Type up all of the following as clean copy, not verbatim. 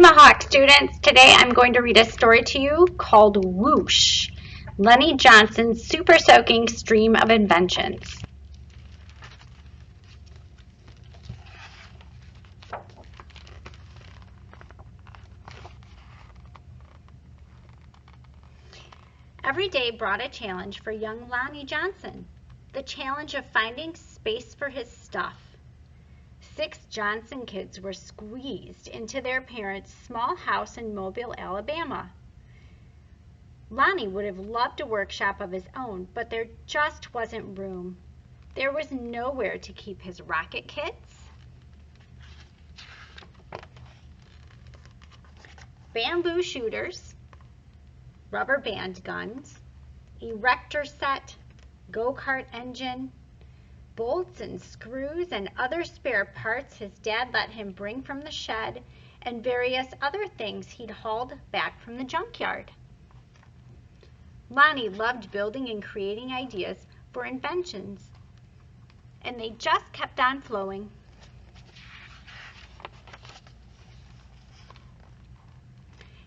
Mahawk students, today I'm going to read a story to you called Whoosh, Lenny Johnson's super soaking stream of inventions. Every day brought a challenge for young Lonnie Johnson, the challenge of finding space for his stuff. 6 Johnson kids were squeezed into their parents' small house in Mobile, Alabama. Lonnie would have loved a workshop of his own, but there just wasn't room. There was nowhere to keep his rocket kits, bamboo shooters, rubber band guns, erector set, go-kart engine, bolts and screws and other spare parts his dad let him bring from the shed, and various other things he'd hauled back from the junkyard. Lonnie loved building and creating ideas for inventions, and they just kept on flowing.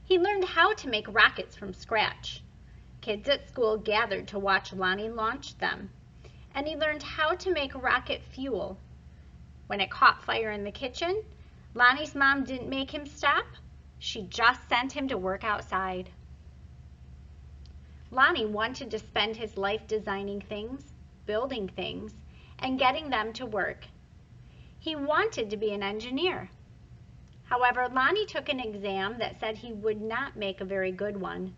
He learned how to make rockets from scratch. Kids at school gathered to watch Lonnie launch them, and he learned how to make rocket fuel. When it caught fire in the kitchen, Lonnie's mom didn't make him stop. She just sent him to work outside. Lonnie wanted to spend his life designing things, building things, and getting them to work. He wanted to be an engineer. However, Lonnie took an exam that said he would not make a very good one.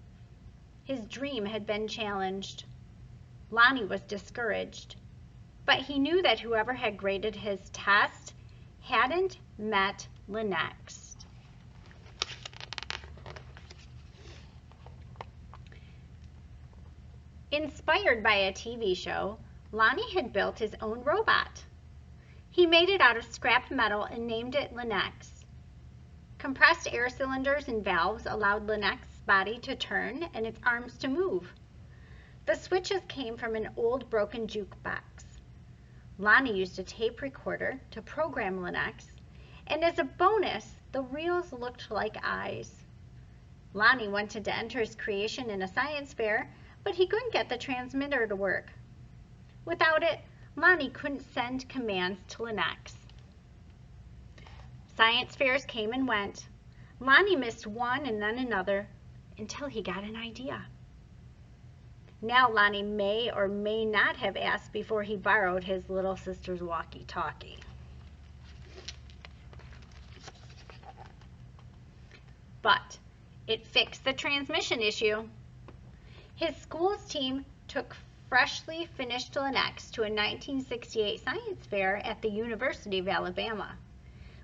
His dream had been challenged. Lonnie was discouraged, but he knew that whoever had graded his test hadn't met Linux. Inspired by a TV show, Lonnie had built his own robot. He made it out of scrap metal and named it Linux. Compressed air cylinders and valves allowed Linux's body to turn and its arms to move. The switches came from an old broken jukebox. Lonnie used a tape recorder to program Linux, and as a bonus, the reels looked like eyes. Lonnie wanted to enter his creation in a science fair, but he couldn't get the transmitter to work. Without it, Lonnie couldn't send commands to Linux. Science fairs came and went. Lonnie missed one and then another until he got an idea. Now Lonnie may or may not have asked before he borrowed his little sister's walkie-talkie. But it fixed the transmission issue. His school's team took freshly finished Linux to a 1968 science fair at the University of Alabama,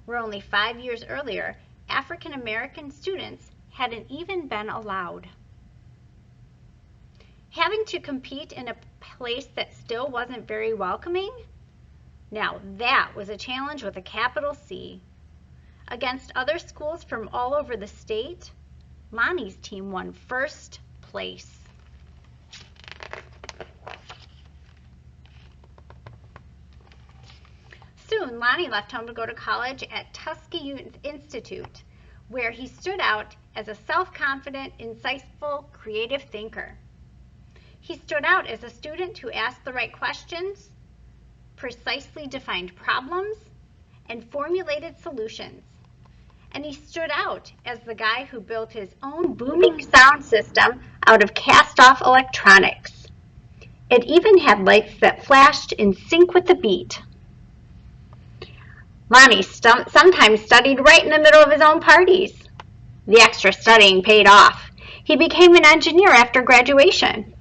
where only 5 years earlier, African American students hadn't even been allowed. Having to compete in a place that still wasn't very welcoming? Now that was a challenge with a capital C. Against other schools from all over the state, Lonnie's team won first place. Soon, Lonnie left home to go to college at Tuskegee Institute, where he stood out as a self-confident, insightful, creative thinker. He stood out as a student who asked the right questions, precisely defined problems, and formulated solutions. And he stood out as the guy who built his own booming sound system out of cast-off electronics. It even had lights that flashed in sync with the beat. Lonnie sometimes studied right in the middle of his own parties. The extra studying paid off. He became an engineer after graduation.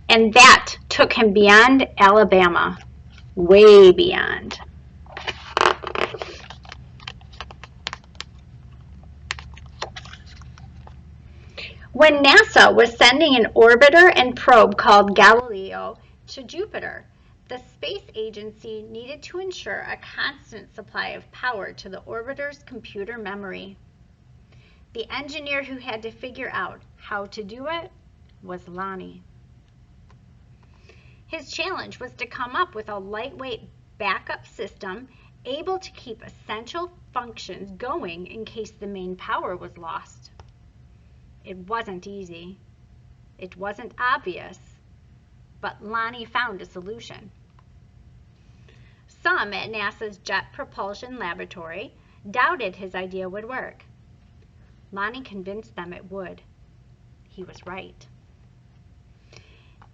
And that took him beyond Alabama, way beyond. When NASA was sending an orbiter and probe called Galileo to Jupiter, the space agency needed to ensure a constant supply of power to the orbiter's computer memory. The engineer who had to figure out how to do it was Lonnie. His challenge was to come up with a lightweight backup system able to keep essential functions going in case the main power was lost. It wasn't easy. It wasn't obvious, but Lonnie found a solution. Some at NASA's Jet Propulsion Laboratory doubted his idea would work. Lonnie convinced them it would. He was right.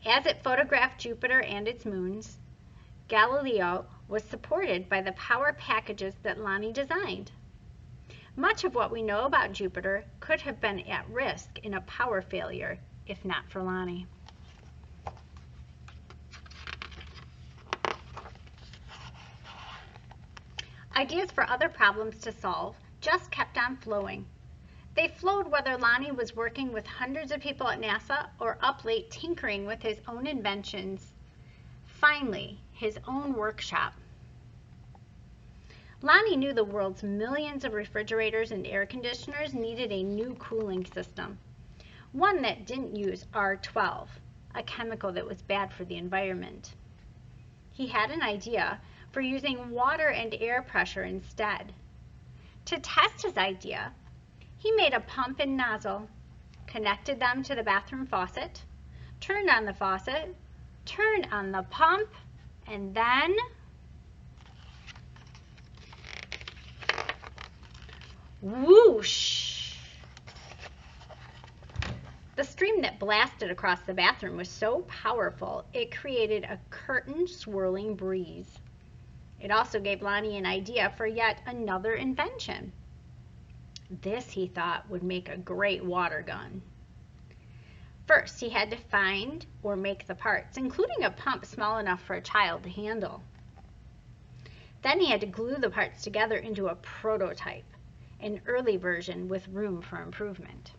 As it photographed Jupiter and its moons, Galileo was supported by the power packages that Lonnie designed. Much of what we know about Jupiter could have been at risk in a power failure if not for Lonnie. Ideas for other problems to solve just kept on flowing. They flowed whether Lonnie was working with hundreds of people at NASA or up late tinkering with his own inventions. Finally, his own workshop. Lonnie knew the world's millions of refrigerators and air conditioners needed a new cooling system, one that didn't use R12, a chemical that was bad for the environment. He had an idea for using water and air pressure instead. To test his idea, he made a pump and nozzle, connected them to the bathroom faucet, turned on the faucet, turned on the pump, and then whoosh! The stream that blasted across the bathroom was so powerful it created a curtain-swirling breeze. It also gave Lonnie an idea for yet another invention. This, he thought, would make a great water gun. First, he had to find or make the parts, including a pump small enough for a child to handle. Then he had to glue the parts together into a prototype, an early version with room for improvement.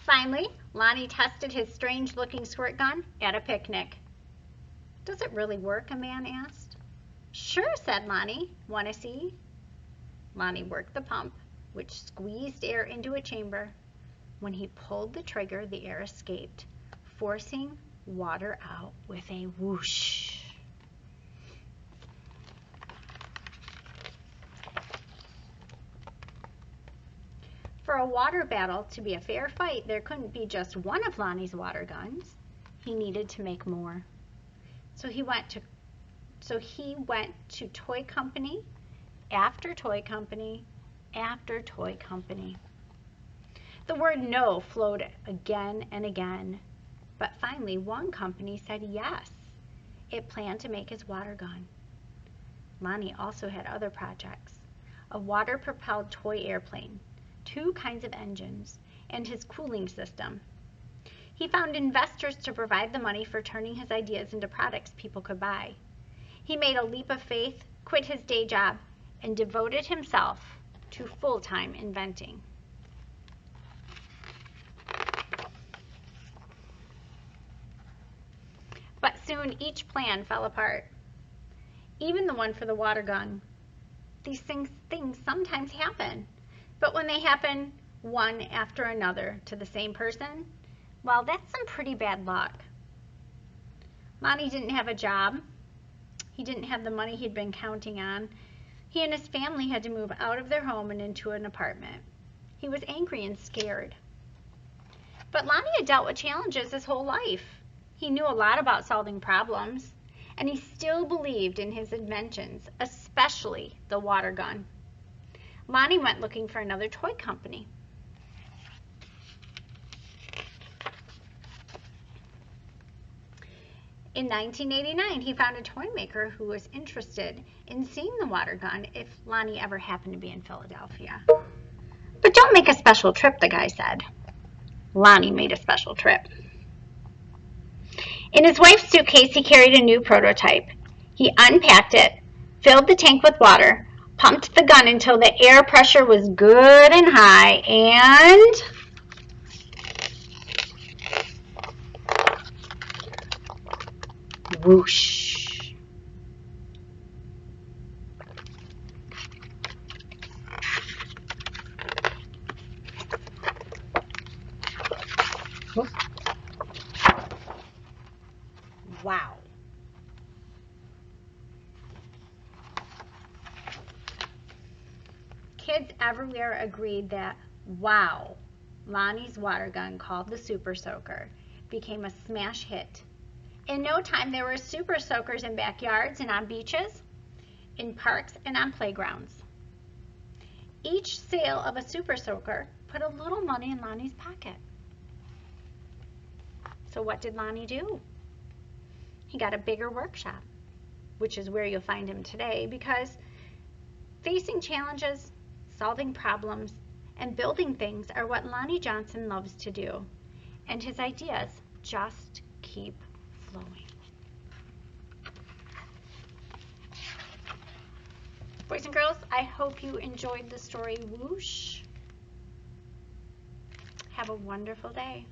Finally, Lonnie tested his strange-looking squirt gun at a picnic. "Does it really work?" a man asked. "Sure," said Lonnie. "Want to see?" Lonnie worked the pump, which squeezed air into a chamber. When he pulled the trigger, the air escaped, forcing water out with a whoosh. For a water battle to be a fair fight, there couldn't be just one of Lonnie's water guns. He needed to make more. So he went to toy company after toy company after toy company. The word no flowed again and again, but finally one company said yes. It planned to make his water gun. Lonnie also had other projects: a water-propelled toy airplane, 2 kinds of engines, and his cooling system. He found investors to provide the money for turning his ideas into products people could buy. He made a leap of faith, quit his day job, and devoted himself to full-time inventing. But soon each plan fell apart, even the one for the water gun. These things sometimes happen, but when they happen one after another to the same person, well, that's some pretty bad luck. Lonnie didn't have a job. He didn't have the money he'd been counting on. He and his family had to move out of their home and into an apartment. He was angry and scared. But Lonnie had dealt with challenges his whole life. He knew a lot about solving problems, and he still believed in his inventions, especially the water gun. Lonnie went looking for another toy company. In 1989, he found a toy maker who was interested in seeing the water gun if Lonnie ever happened to be in Philadelphia. "But don't make a special trip," the guy said. Lonnie made a special trip. In his wife's suitcase, he carried a new prototype. He unpacked it, filled the tank with water, pumped the gun until the air pressure was good and high, and whoosh. wow. Kids everywhere agreed that wow, Lonnie's water gun, called the Super Soaker, became a smash hit. In no time, there were Super Soakers in backyards and on beaches, in parks and on playgrounds. Each sale of a Super Soaker put a little money in Lonnie's pocket. So what did Lonnie do? He got a bigger workshop, which is where you'll find him today, because facing challenges, solving problems, and building things are what Lonnie Johnson loves to do. And his ideas just keep flowing. Boys and girls, I hope you enjoyed the story Whoosh. Have a wonderful day.